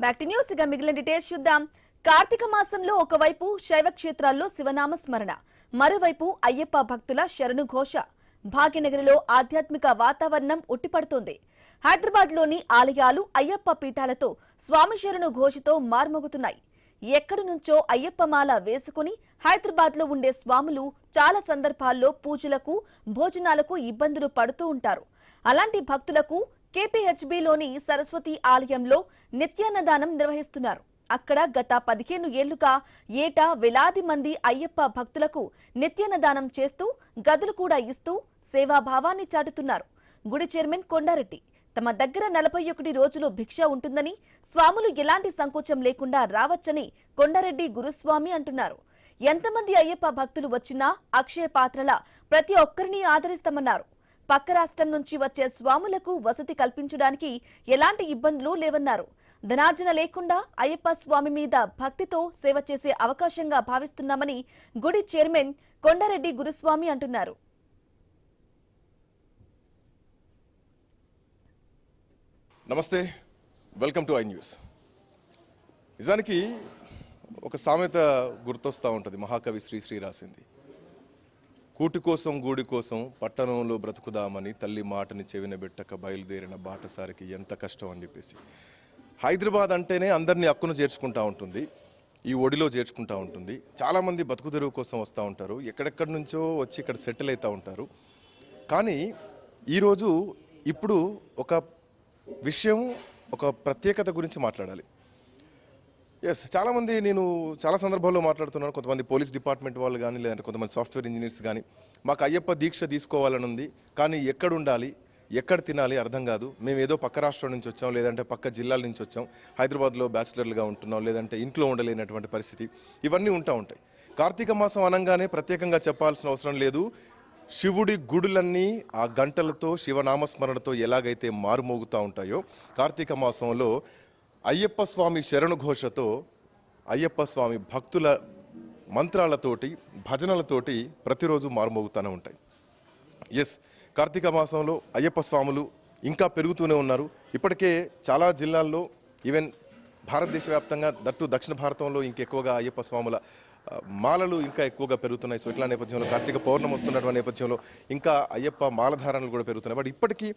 Back to news. ఇక మిగిలిన details చూద్దాం. కార్తీక మాసంలో ఒకవైపు శైవ క్షేత్రాల్లో శివనామ స్మరణ, మరోవైపు అయ్యప్ప భక్తుల శరణు ఘోష. భాగ్యనగరిలో ఆధ్యాత్మిక వాతావరణం ఉట్టిపడుతోంది. హైదరాబాద్ లోని ఆలయాలు అయ్యప్ప పీఠాలతో స్వామి శరణు ఘోషతో మార్మోగుతున్నాయి. ఎక్కడి నుంచో అయ్యప్ప మాల వేసుకుని హైదరాబాద్ లో ఉండే స్వాములు చాలా సందర్భాల్లో పూజలకు, భోజనాలకు ఇబ్బందులు పడుతూ ఉంటారు. అలాంటి భక్తులకు కేపీహెచ్బీలోని సరస్వతి ఆలయంలో నిత్యాన్నదానం నిర్వహిస్తున్నారు. అక్కడ గత 15 ఏళ్లుగా ఏటా వేలాది మంది అయ్యప్ప భక్తులకు నిత్యాన్నదానం చేస్తూ గదులు కూడా ఇస్తూ సేవాభావాన్ని చాటుతున్నారు. గుడి చైర్మన్ కొండారెడ్డి తమ దగ్గర 41 రోజులు భిక్ష ఉంటుందని, స్వాములు ఎలాంటి సంకోచం లేకుండా రావచ్చని కొండారెడ్డి గురుస్వామి అంటున్నారు. ఎంతమంది అయ్యప్ప భక్తులు వచ్చినా అక్షయ పాత్రల ప్రతి ఒక్కరిని ఆదరిస్తామన్నారు. పక్క రాష్ట్రం నుంచి వచ్చే స్వాములకు వసతి కల్పించడానికి ఎలాంటి ఇబ్బందులు లేవన్నారు. ధనార్జన లేకుండా అయ్యప్ప స్వామి మీద భక్తితో సేవ చేసే అవకాశంగా భావిస్తున్నామని గుడి చైర్మన్ కొండారెడ్డి గురుస్వామి అంటున్నారు. నమస్తే, వెల్కమ్ టు ఐ న్యూస్. నిజానికి ఒక సామెత గుర్తొస్తూ ఉంటుంది, మహాకవి శ్రీశ్రీ రాసింది. కూటి కోసం గూడి కోసం పట్టణంలో బ్రతుకుదామని తల్లి మాటని చెవిన పెట్టక బయలుదేరిన బాటసారికి ఎంత కష్టం అని చెప్పేసి. హైదరాబాద్ అంటేనే అందరినీ అక్కును చేర్చుకుంటూ ఉంటుంది, ఈ ఒడిలో చేర్చుకుంటూ ఉంటుంది. చాలామంది బతుకు తెరువు కోసం వస్తూ ఉంటారు, ఎక్కడెక్కడి నుంచో వచ్చి ఇక్కడ సెటిల్ అవుతూ ఉంటారు. కానీ ఈరోజు ఇప్పుడు ఒక విషయం, ఒక ప్రత్యేకత గురించి మాట్లాడాలి. చాలామంది, నేను చాలా సందర్భాల్లో మాట్లాడుతున్నాను. కొంతమంది పోలీస్ డిపార్ట్మెంట్ వాళ్ళు కానీ, లేదంటే కొంతమంది సాఫ్ట్వేర్ ఇంజనీర్స్ కానీ, మాకు అయ్యప్ప దీక్ష తీసుకోవాలని ఉంది, కానీ ఎక్కడ ఉండాలి, ఎక్కడ తినాలి అర్థం కాదు. మేము ఏదో పక్క రాష్ట్రం నుంచి వచ్చాం, లేదంటే పక్క జిల్లాల నుంచి వచ్చాం, హైదరాబాద్లో బ్యాచిలర్లుగా ఉంటున్నాం, లేదంటే ఇంట్లో ఉండలేనటువంటి పరిస్థితి, ఇవన్నీ ఉంటాయి. కార్తీక మాసం అనగానే ప్రత్యేకంగా చెప్పాల్సిన అవసరం లేదు. శివుడి గుడులన్నీ ఆ గంటలతో, శివనామస్మరణతో ఎలాగైతే మారుమోగుతూ ఉంటాయో, కార్తీక మాసంలో అయ్యప్ప స్వామి శరణు ఘోషతో, అయ్యప్ప స్వామి భక్తుల మంత్రాలతోటి, భజనలతోటి ప్రతిరోజు మారుమోగుతూనే ఉంటాయి. కార్తీక మాసంలో అయ్యప్ప స్వాములు ఇంకా పెరుగుతూనే ఉన్నారు. ఇప్పటికే చాలా జిల్లాల్లో, ఈవెన్ భారతదేశ వ్యాప్తంగా, దక్షిణ భారతంలో ఇంకెక్కువగా అయ్యప్ప స్వాముల మాలలు ఇంకా ఎక్కువగా పెరుగుతున్నాయి. సో ఇట్లా నేపథ్యంలో కార్తీక పౌర్ణమి వస్తున్నటువంటి నేపథ్యంలో ఇంకా అయ్యప్ప మాలధారణలు కూడా పెరుగుతున్నాయి. బట్ ఇప్పటికీ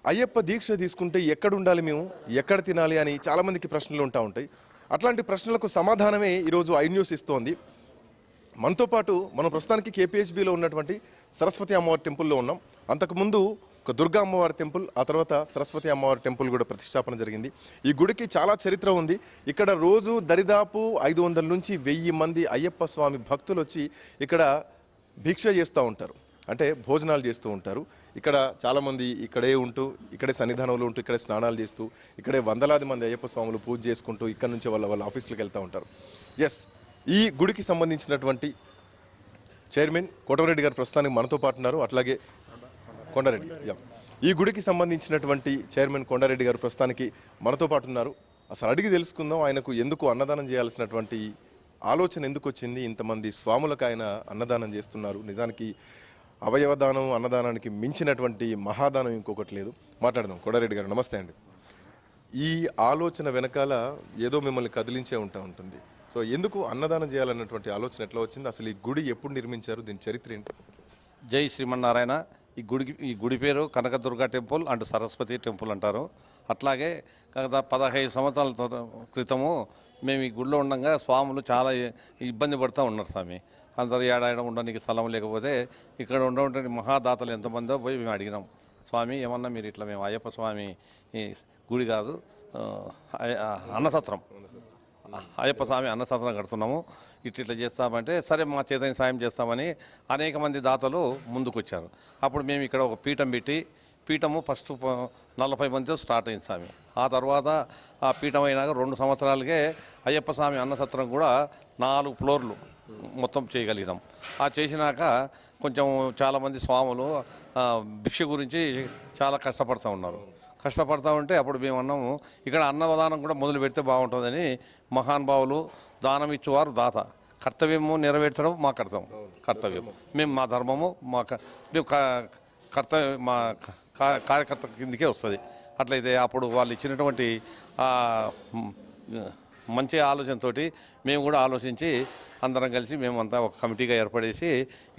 అయ్యప్ప దీక్ష తీసుకుంటే ఎక్కడ ఉండాలి, మేము ఎక్కడ తినాలి అని చాలామందికి ప్రశ్నలు ఉంటాయి. అట్లాంటి ప్రశ్నలకు సమాధానమే ఈరోజు ఐ న్యూస్ ఇస్తోంది. మనతో పాటు మనం ప్రస్తుతానికి కేపీహెచ్బీలో ఉన్నటువంటి సరస్వతి అమ్మవారి టెంపుల్లో ఉన్నాం. అంతకుముందు ఒక దుర్గా అమ్మవారి టెంపుల్, ఆ తర్వాత సరస్వతి అమ్మవారి టెంపుల్ కూడా ప్రతిష్టాపన జరిగింది. ఈ గుడికి చాలా చరిత్ర ఉంది. ఇక్కడ రోజు దరిదాపు 500 నుంచి 1000 మంది అయ్యప్ప స్వామి భక్తులు వచ్చి ఇక్కడ భిక్ష చేస్తూ ఉంటారు, అంటే భోజనాలు చేస్తూ ఉంటారు. ఇక్కడ చాలామంది ఇక్కడే ఉంటూ, ఇక్కడే సన్నిధానంలో ఉంటూ, ఇక్కడే స్నానాలు చేస్తూ, ఇక్కడే వందలాది మంది అయ్యప్ప స్వాములు పూజ చేసుకుంటూ ఇక్కడ నుంచి వాళ్ళ ఆఫీసులకు వెళ్తూ ఉంటారు. ఈ గుడికి సంబంధించినటువంటి చైర్మన్ కోటమిరెడ్డి గారు ప్రస్తుతానికి మనతో పాటు ఉన్నారు. అట్లాగే కొండారెడ్డి, ఈ గుడికి సంబంధించినటువంటి చైర్మన్ కొండారెడ్డి గారు ప్రస్తుతానికి మనతో పాటు ఉన్నారు. అసలు అడిగి తెలుసుకుందాం, ఆయనకు ఎందుకు అన్నదానం చేయాల్సినటువంటి ఆలోచన ఎందుకు వచ్చింది, ఇంతమంది స్వాములకు ఆయన అన్నదానం చేస్తున్నారు. నిజానికి అవయవదానం, అన్నదానానికి మించినటువంటి మహాదానం ఇంకొకటి లేదు. మాట్లాడదాం. కొండారెడ్డి గారు నమస్తే అండి. ఈ ఆలోచన వెనకాల ఏదో మిమ్మల్ని కదిలించే ఉంటుంది. సో ఎందుకు అన్నదానం చేయాలన్నటువంటి ఆలోచన ఎట్లా వచ్చింది, అసలు ఈ గుడి ఎప్పుడు నిర్మించారు, దీని చరిత్ర ఏంటి? జై శ్రీమన్నారాయణ. ఈ గుడి పేరు Kanakadurga temple and Saraswati temple అంటారు. అట్లాగే గత 15 సంవత్సరాల క్రితము మేము ఈ గుడిలో ఉండగా స్వాములు చాలా ఇబ్బంది పడుతూ ఉన్నారు స్వామి. అందరూ ఏడాడ ఉండడానికి స్థలం లేకపోతే ఇక్కడ ఉన్నటువంటి మహాదాతలు ఎంతమందో పోయి మేము అడిగినాం, స్వామి ఏమన్నా మీరు ఇట్లా, మేము అయ్యప్ప స్వామి గుడి కాదు, అన్నసత్రం, అయ్యప్ప స్వామి అన్నసత్రం కడుతున్నాము, ఇట్లా చేస్తామంటే సరే మా చేతని సాయం చేస్తామని అనేక మంది దాతలు ముందుకొచ్చారు. అప్పుడు మేము ఇక్కడ ఒక పీఠం పెట్టి, పీఠము ఫస్ట్ 40 మందితో స్టార్ట్ అయింది స్వామి. ఆ తర్వాత ఆ పీఠం అయినాక 2 సంవత్సరాలకే అయ్యప్ప స్వామి అన్నసత్రం కూడా 4 ఫ్లోర్లు మొత్తం చేయగలిగినాం. ఆ చేసినాక కొంచెం చాలామంది స్వాములు భిక్ష గురించి చాలా కష్టపడుతూ ఉన్నారు. కష్టపడతా ఉంటే అప్పుడు మేము అన్నాము, ఇక్కడ అన్నదానం కూడా మొదలు పెడితే బాగుంటుందని. మహానుభావులు, దానం ఇచ్చేవారు దాత, కర్తవ్యము నెరవేర్చడం మా కర్తవ్యం. మేము మా ధర్మము, మా కర్తవ్యం, మా కార్యకర్త కిందకే వస్తుంది. అట్లయితే అప్పుడు వాళ్ళు ఇచ్చినటువంటి మ్, మంచి ఆలోచనతోటి మేము కూడా ఆలోచించి అందరం కలిసి మేమంతా ఒక కమిటీగా ఏర్పడేసి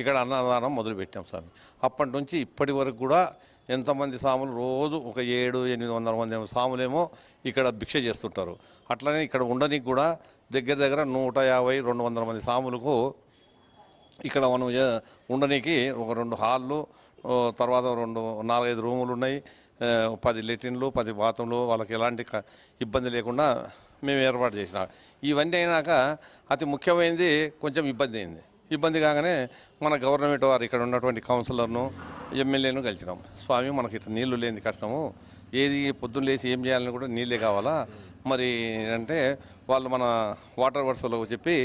ఇక్కడ అన్నదానం మొదలుపెట్టాం స్వామి. అప్పటి నుంచి ఇప్పటి వరకు కూడా ఎంతమంది స్వాములు రోజు ఒక 700-800 మంది స్వాములేమో ఇక్కడ భిక్ష చేస్తుంటారు. అట్లనే ఇక్కడ ఉండడానికి కూడా దగ్గర దగ్గర 150-200 మంది స్వాములకు ఇక్కడ మనం ఉండడానికి ఒక 2 హాళ్ళు, తర్వాత 4-5 రూములు ఉన్నాయి, 10 లెట్రిన్లు, 10 బాత్రూమ్లు, వాళ్ళకి ఎలాంటి ఇబ్బంది లేకుండా మేము ఏర్పాటు చేసినాం. ఇవన్నీ అయినాక అతి ముఖ్యమైనది కొంచెం ఇబ్బంది అయింది. ఇబ్బంది కాగానే మన గవర్నమెంట్ వారు ఇక్కడ ఉన్నటువంటి కౌన్సిలర్ను, ఎమ్మెల్యేను కలిసినాం. స్వామి, మనకి ఇట్లా నీళ్లు లేని కష్టము, ఏది పొద్దున్న లేచి ఏం చేయాలని కూడా నీళ్ళే కావాలా మరి అంటే వాళ్ళు మన వాటర్ వర్క్స్లో చెప్పి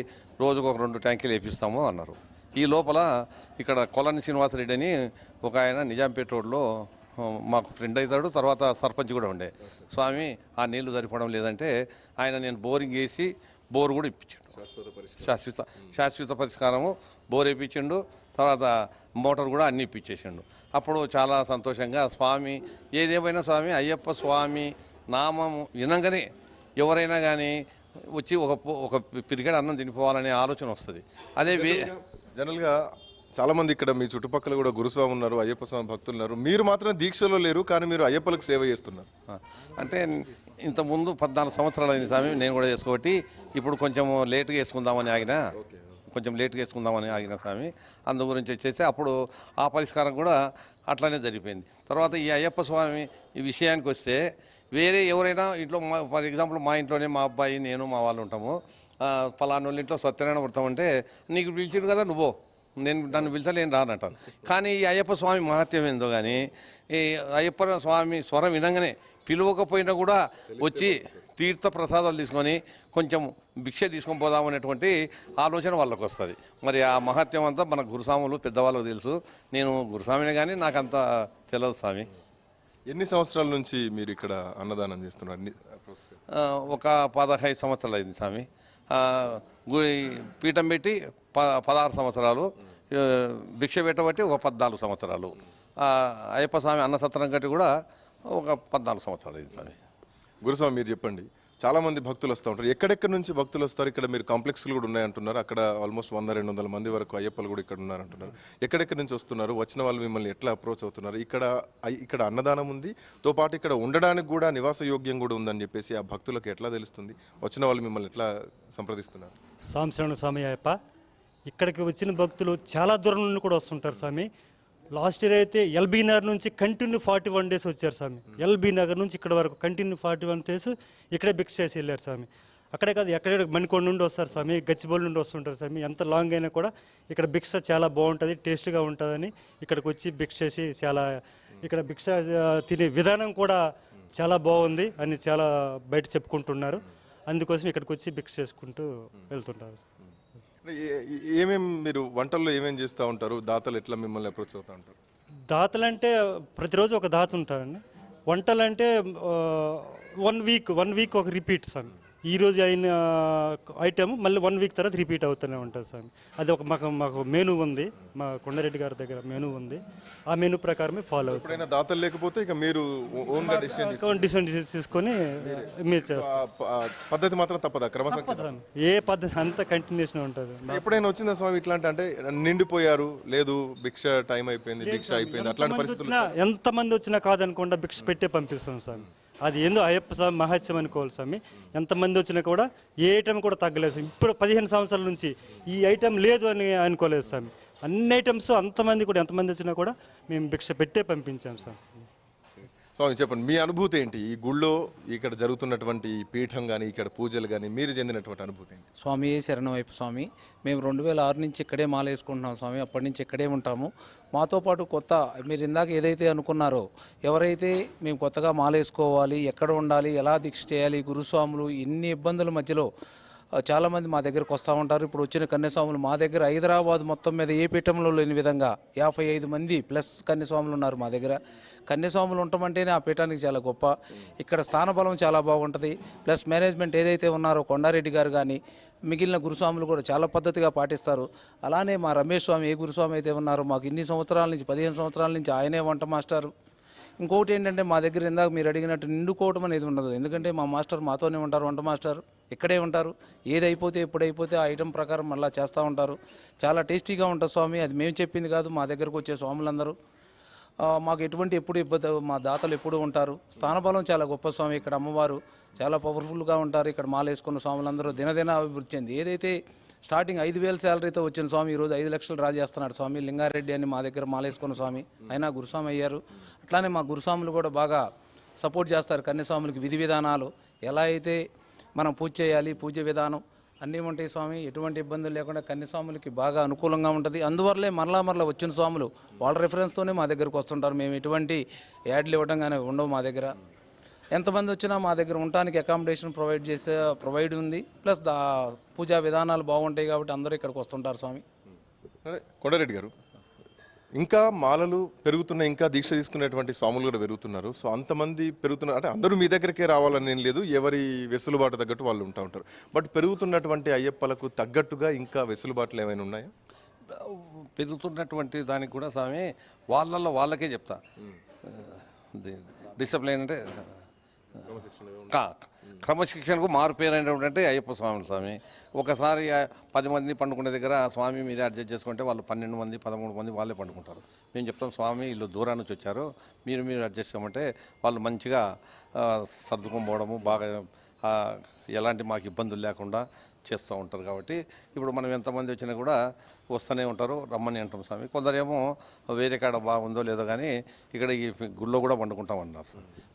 రోజుకు ఒక 2 ట్యాంకీలు వేపిస్తాము అన్నారు. ఈ లోపల ఇక్కడ కొలని శ్రీనివాసరెడ్డి అని ఒక ఆయన నిజాంపేట రోడ్లో మాకు ఫ్రెండ్ అవుతాడు, తర్వాత సర్పంచ్ కూడా ఉండే. స్వామి, ఆ నీళ్లు సరిపడం లేదంటే ఆయన నేను బోరింగ్ వేసి బోర్ కూడా ఇప్పించాడు, శాశ్వత పరిష్కారము బోర్ వేయించిండు, తర్వాత మోటార్ కూడా అన్నీ ఇప్పించేసిండు. అప్పుడు చాలా సంతోషంగా స్వామి ఏదేమైనా స్వామి అయ్యప్ప స్వామి నామము వినంగానే ఎవరైనా కానీ వచ్చి ఒక పిరిగడ అన్నం తినిపోవాలనే ఆలోచన వస్తుంది. అదే జనరల్గా చాలామంది ఇక్కడ మీ చుట్టుపక్కల కూడా గురుస్వామి ఉన్నారు, అయ్యప్ప స్వామి భక్తులు ఉన్నారు. మీరు మాత్రం దీక్షలో లేరు, కానీ మీరు అయ్యప్పలకు సేవ చేస్తున్నారు. అంటే ఇంతకుముందు 14 సంవత్సరాలు అయింది స్వామి నేను కూడా చేసుకోబట్టి ఇప్పుడు కొంచెం లేట్గా వేసుకుందామని ఆగిన, స్వామి. అందు గురించి వచ్చేసి అప్పుడు ఆ పరిష్కారం కూడా అట్లానే జరిగిపోయింది. తర్వాత ఈ అయ్యప్ప స్వామి ఈ విషయానికి వస్తే వేరే ఎవరైనా ఇంట్లో ఫర్ ఎగ్జాంపుల్ మా ఇంట్లోనే మా అబ్బాయి నేను మా వాళ్ళు ఉంటాము, పలానా వాళ్ళ ఇంట్లో సత్యనారాయణ వ్రతం అంటే నీకు పిలిచిండు కదా నువ్వు, నేను నన్ను పిలిచలేను రానంటాను. కానీ ఈ అయ్యప్ప స్వామి మహత్యం ఏందో కానీ ఈ అయ్యప్ప స్వామి స్వరం వినంగానే పిలవకపోయినా కూడా వచ్చి తీర్థ ప్రసాదాలు తీసుకొని కొంచెం భిక్ష తీసుకొని పోదామనేటువంటి ఆలోచన వాళ్ళకు వస్తుంది. మరి ఆ మహత్యం అంతా మన గురుస్వాములు పెద్దవాళ్ళకు తెలుసు. నేను గురుస్వామినే కానీ నాకు అంత తెలియదు స్వామి. ఎన్ని సంవత్సరాల నుంచి మీరు ఇక్కడ అన్నదానం చేస్తున్నారు? ఒక 15 సంవత్సరాలు అయింది స్వామి. పీఠం పెట్టి 16 సంవత్సరాలు, భిక్ష పెట్టబట్టి ఒక 14 సంవత్సరాలు, అయ్యప్ప స్వామి అన్నసత్రం కట్టి కూడా ఒక 14 సంవత్సరాలు అయింది స్వామి. గురుస్వామి, మీరు చెప్పండి, చాలామంది భక్తులు వస్తూ ఉంటారు. ఎక్కడెక్కడి నుంచి భక్తులు వస్తారు? ఇక్కడ మీరు కాంప్లెక్స్లు కూడా ఉన్నాయంటున్నారు, అక్కడ ఆల్మోస్ట్ 100-200 మంది వరకు అయ్యప్పలు కూడా ఇక్కడ ఉన్నారంటున్నారు. ఎక్కడెక్కడి నుంచి వస్తున్నారు? వచ్చిన వాళ్ళు మిమ్మల్ని ఎట్లా అప్రోచ్ అవుతున్నారు? ఇక్కడ అన్నదానం ఉంది, తో పాటు ఇక్కడ ఉండడానికి కూడా నివాస యోగ్యం కూడా ఉందని చెప్పేసి ఆ భక్తులకు ఎట్లా తెలుస్తుంది? వచ్చిన వాళ్ళు మిమ్మల్ని ఎట్లా సంప్రదిస్తున్నారు? స్వామి స్వామి అయ్యప్ప, ఇక్కడికి వచ్చిన భక్తులు చాలా దూరం నుండి కూడా వస్తుంటారు స్వామి. లాస్ట్ ఇయర్ అయితే ఎల్బీ నగర్ నుంచి కంటిన్యూ 41 డేస్ వచ్చారు స్వామి. ఎల్బీ నగర్ నుంచి ఇక్కడ వరకు కంటిన్యూ 41 డేస్ ఇక్కడే భిక్ష చేసి వెళ్ళారు స్వామి. అక్కడే కాదు, ఎక్కడెక్కడ మణికొండ నుండి వస్తారు స్వామి, గచ్చిబౌలి నుండి వస్తుంటారు స్వామి. ఎంత లాంగ్ అయినా కూడా ఇక్కడ భిక్ష చాలా బాగుంటుంది, టేస్ట్గా ఉంటుందని ఇక్కడికి వచ్చి భిక్ష చేసి చాలా ఇక్కడ భిక్ష తినే విధానం కూడా చాలా బాగుంది అని చాలా బయట చెప్పుకుంటున్నారు. అందుకోసం ఇక్కడికి వచ్చి భిక్ష చేసుకుంటూ వెళ్తుంటారు. ఏమేమి మీరు వంటల్లో ఏమేమి చేస్తూ ఉంటారు? దాతలు ఎట్లా మిమ్మల్ని అప్రోచ్ అవుతూ ఉంటారు? దాతలు అంటే ప్రతిరోజు ఒక దాత ఉంటారండి. వంటలు అంటే 1 వీక్ ఒక రిపీట్ స్వామి. ఈరోజు అయిన ఐటమ్ మళ్ళీ 1 వీక్ తర్వాత రిపీట్ అవుతూనే ఉంటుంది స్వామి. అది ఒక మాకు మెనూ ఉంది, మా కొండారెడ్డి గారి దగ్గర మెనూ ఉంది. ఆ మెనూ ప్రకారమే ఫాలో అవుతుంది. ఎప్పుడైనా దాతలు లేకపోతే ఇక మీరు ఓన్గా డిసిషన్ తీసుకొని మీరు చేస్తారు. పద్ధతి మాత్రం తప్పదా? క్రమశిక్షణ ఏ పద్ధతి అంతా కంటిన్యూషన్ ఉంటుంది. ఎప్పుడైనా వచ్చిందా స్వామి ఇట్లాంటి, అంటే నిండిపోయారు, లేదు భిక్ష టైం అయిపోయింది, భిక్ష అయిపోయింది, అట్లాంటి పరిస్థితులు? ఎంతమంది వచ్చినా కాదనుకుండా భిక్ష పెట్టే పంపిస్తాం స్వామి. అది ఏందో అయ్యప్ప స్వామి మహత్యం అనుకోవాలి స్వామి. ఎంతమంది వచ్చినా కూడా ఏ ఐటమ్ కూడా తగ్గలేదు స్వామి. ఇప్పుడు 15 సంవత్సరాల నుంచి ఈ ఐటమ్ లేదు అని అనుకోలేదు స్వామి. అన్ని ఐటమ్స్ ఎంతమంది వచ్చినా కూడా మేము భిక్ష పెట్టే పంపించాం స్వామి. స్వామి చెప్పండి, మీ అనుభూతి ఏంటి? ఈ గుళ్ళో ఇక్కడ జరుగుతున్నటువంటి పీఠం కానీ ఇక్కడ పూజలు కానీ మీరు చెందినటువంటి అనుభూతి ఏంటి? స్వామి శరణం అయ్యప్ప స్వామి. మేము 2006 నుంచి ఇక్కడే మాల వేసుకుంటున్నాం స్వామి. అప్పటి నుంచి ఇక్కడే ఉంటాము. మాతో పాటు కొత్త మీరు ఇందాక ఏదైతే అనుకున్నారో, ఎవరైతే మేము కొత్తగా మాల వేసుకోవాలి, ఎక్కడ ఉండాలి, ఎలా దీక్ష చేయాలి, గురుస్వాములు ఇన్ని ఇబ్బందుల మధ్యలో చాలామంది మా దగ్గరకు వస్తూ ఉంటారు. ఇప్పుడు వచ్చిన కన్యాస్వాములు మా దగ్గర హైదరాబాద్ మొత్తం మీద ఏ పీఠంలో లేని విధంగా 55 మంది ప్లస్ కన్యాస్వాములు ఉన్నారు మా దగ్గర. కన్యాస్వాములు ఉండటమంటేనే ఆ పీఠానికి చాలా గొప్ప. ఇక్కడ స్థానబలం చాలా బాగుంటుంది. ప్లస్ మేనేజ్మెంట్ ఏదైతే ఉన్నారో కొండారెడ్డి గారు కానీ మిగిలిన గురుస్వాములు కూడా చాలా పద్ధతిగా పాటిస్తారు. అలానే మా రమేష్ స్వామి ఏ గురుస్వామి అయితే ఉన్నారో మాకు ఇన్ని సంవత్సరాల నుంచి 15 సంవత్సరాల నుంచి ఆయనే వంట మాస్టారు. ఇంకొకటి ఏంటంటే మా దగ్గర ఇందాక మీరు అడిగినట్టు నిండుకోవడం అనేది ఉండదు. ఎందుకంటే మా మాస్టర్ మాతోనే ఉంటారు, వంట మాస్టర్ ఇక్కడే ఉంటారు. ఏది అయిపోతే ఎప్పుడైపోతే ఆ ఐటెం ప్రకారం మళ్ళీ చేస్తూ ఉంటారు. చాలా టేస్టీగా ఉంటుంది స్వామి. అది మేము చెప్పింది కాదు, మా దగ్గరకు వచ్చే స్వాములందరూ మాకు ఎటువంటి ఎప్పుడు ఇబ్బంది, మా దాతలు ఎప్పుడు ఉంటారు. స్థానబలం చాలా గొప్ప స్వామి. ఇక్కడ అమ్మవారు చాలా పవర్ఫుల్గా ఉంటారు. ఇక్కడ మాల వేసుకున్న స్వాములందరూ దినదిన అభివృద్ధి చెంది ఏదైతే స్టార్టింగ్ 5,000 శాలరీతో వచ్చిన స్వామి ఈరోజు 5 లక్షలు డ్రా చేస్తున్నాడు స్వామి. లింగారెడ్డి అని మా దగ్గర మాలేసుకున్న స్వామి, అయినా గురుస్వామి అయ్యారు. అట్లానే మా గురుస్వాములు కూడా బాగా సపోర్ట్ చేస్తారు. కన్యస్వాములకి విధి విధానాలు ఎలా అయితే మనం పూజ చేయాలి, పూజ విధానం అన్నీ ఉంటాయి స్వామి. ఎటువంటి ఇబ్బందులు లేకుండా కన్యస్వాములకి బాగా అనుకూలంగా ఉంటుంది. అందువల్లే మరలా వచ్చిన స్వాములు వాళ్ళ రెఫరెన్స్తోనే మా దగ్గరకు వస్తుంటారు. మేము ఎటువంటి యాడ్లు ఇవ్వడం కానీ ఉండవు మా దగ్గర. ఎంతమంది వచ్చినా మా దగ్గర ఉండటానికి అకామిడేషన్ ప్రొవైడ్ ఉంది. ప్లస్ పూజా విధానాలు బాగుంటాయి కాబట్టి అందరూ ఇక్కడికి వస్తుంటారు స్వామి. కొండారెడ్డి గారు, ఇంకా మాలలు పెరుగుతున్నాయి, ఇంకా దీక్ష తీసుకునేటువంటి స్వాములు కూడా పెరుగుతున్నారు. సో అంతమంది పెరుగుతున్నారు అంటే అందరూ మీ దగ్గరికే రావాలని ఏం లేదు, ఎవరి వెసులుబాటు తగ్గట్టు వాళ్ళు ఉంటారు. బట్ పెరుగుతున్నటువంటి అయ్యప్పలకు తగ్గట్టుగా ఇంకా వెసులుబాట్లు ఏమైనా ఉన్నాయా? పెరుగుతున్నటువంటి దానికి కూడా స్వామి వాళ్ళకే చెప్తా. డిసిప్లైన్ అంటే క్రమశిక్షణకు మారుపేరైనటువంటి అయ్యప్ప స్వామి. ఒకసారి 10 మంది పండుకునే దగ్గర స్వామి మీద అడ్జస్ట్ చేసుకుంటే వాళ్ళు 12 మంది 13 మంది వాళ్ళే పండుకుంటారు. మేము చెప్తాం స్వామి వీళ్ళు దూరం నుంచి వచ్చారు, మీరు అడ్జస్ట్ చేయమంటే వాళ్ళు మంచిగా సర్దుకొని పోవడము, బాగా ఎలాంటి మాకు ఇబ్బందులు లేకుండా చేస్తూ ఉంటారు. కాబట్టి ఇప్పుడు మనం ఎంతమంది వచ్చినా కూడా వస్తూనే ఉంటారు, రమ్మని అంటాం స్వామి. కొందరేమో వేరే కాడ బాగుందో లేదో కానీ ఇక్కడ ఈ గుళ్ళో కూడా వండుకుంటాం అన్నారు.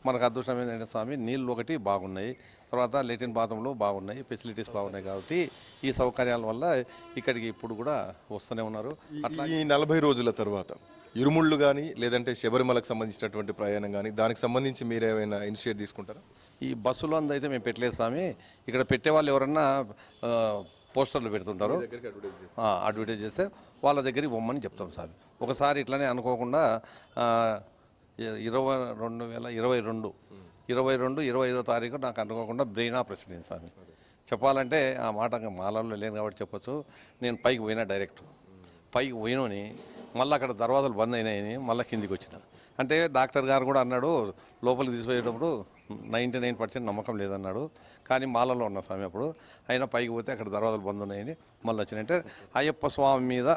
మనకు అదృష్టం ఏంటంటే స్వామి నీళ్ళు ఒకటి బాగున్నాయి, తర్వాత లెటిన్ బాత్రూంలు బాగున్నాయి, ఫెసిలిటీస్ బాగున్నాయి. కాబట్టి ఈ సౌకర్యాల వల్ల ఇక్కడికి ఇప్పుడు కూడా వస్తూనే ఉన్నారు. ఈ 40 రోజుల తర్వాత ఇరుముళ్ళు కానీ లేదంటే శబరిమలకు సంబంధించినటువంటి ప్రయాణం కానీ దానికి సంబంధించి మీరు ఏమైనా ఇనిషియేట్ తీసుకుంటారా? ఈ బస్సులో అందైతే మేము పెట్టలేదు స్వామి. ఇక్కడ పెట్టే వాళ్ళు ఎవరన్నా పోస్టర్లు పెడుతుంటారు, అడ్వర్టైజ్ చేస్తే వాళ్ళ దగ్గరికి పొమ్మని చెప్తాం సార్. ఒకసారి ఇట్లనే అనుకోకుండా 2022-25వ తారీఖు నాకు అనుకోకుండా బ్రెయిన్ ఆపరేషన్ అయింది స్వామి. చెప్పాలంటే ఆ మాట మాలలో లేను కాబట్టి చెప్పచ్చు. నేను పైకి పోయినా డైరెక్ట్ పైకి పోయినని మళ్ళీ అక్కడ దర్వాజాలు బంద్ అయినాయని మళ్ళీ కిందికి వచ్చిన. అంటే డాక్టర్ గారు కూడా అన్నాడు లోపలికి తీసుకుపోయేటప్పుడు 99% నమ్మకం లేదన్నాడు. కానీ మాలలో ఉన్న స్వామి అప్పుడు అయినా పైకి పోతే అక్కడ దర్వాజాలు బంద్ ఉన్నాయని మళ్ళీ వచ్చినాయి. అంటే అయ్యప్ప స్వామి మీద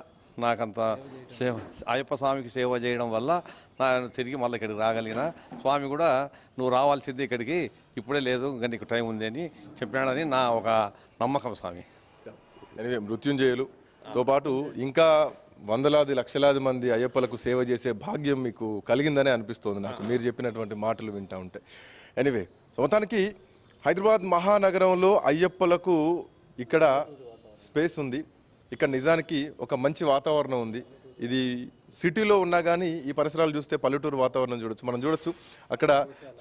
నాకంత అయ్యప్ప స్వామికి సేవ చేయడం వల్ల నేను తిరిగి మళ్ళీ ఇక్కడికి రాగలిగిన. స్వామి కూడా నువ్వు రావాల్సింది ఇక్కడికి ఇప్పుడే లేదు, ఇంకా నీకు టైం ఉంది అని చెప్పాడని నా ఒక నమ్మకం స్వామి. మృత్యుంజయులుతో పాటు ఇంకా వందలాది లక్షలాది మంది అయ్యప్పలకు సేవ చేసే భాగ్యం మీకు కలిగిందనే అనిపిస్తోంది నాకు మీరు చెప్పినటువంటి మాటలు వింటూ ఉంటే. ఎనీవే, సో మొత్తానికి హైదరాబాద్ మహానగరంలో అయ్యప్పలకు ఇక్కడ స్పేస్ ఉంది. ఇక్కడ నిజానికి ఒక మంచి వాతావరణం ఉంది. ఇది సిటీలో ఉన్నా కానీ ఈ పరిసరాలు చూస్తే పల్లెటూరు వాతావరణం చూడొచ్చు. మనం చూడొచ్చు అక్కడ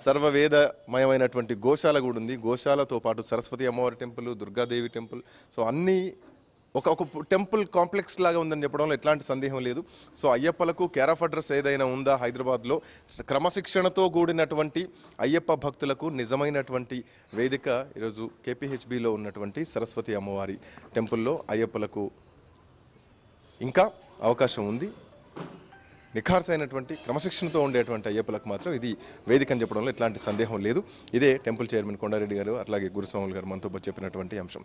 సర్వవేదమయమైనటువంటి గోశాల కూడా ఉంది. గోశాలతో పాటు సరస్వతి అమ్మవారి టెంపుల్, దుర్గాదేవి టెంపుల్, సో అన్నీ ఒక టెంపుల్ కాంప్లెక్స్ లాగా ఉందని చెప్పడంలో ఎట్లాంటి సందేహం లేదు. సో అయ్యప్పలకు కేర్ ఆఫ్ అడ్రస్ ఏదైనా ఉందా హైదరాబాద్లో? క్రమశిక్షణతో కూడినటువంటి అయ్యప్ప భక్తులకు నిజమైనటువంటి వేదిక ఈరోజు కేపీహెచ్బిలో ఉన్నటువంటి సరస్వతి అమ్మవారి టెంపుల్లో అయ్యప్పలకు ఇంకా అవకాశం ఉంది. నిఖార్సైనటువంటి క్రమశిక్షణతో ఉండేటువంటి అయ్యప్పలకు మాత్రం ఇది వేదిక అని చెప్పడంలో ఎట్లాంటి సందేహం లేదు. ఇదే టెంపుల్ చైర్మన్ కొండారెడ్డి గారు అట్లాగే గురుస్వాములు గారు మనతో చెప్పినటువంటి అంశం.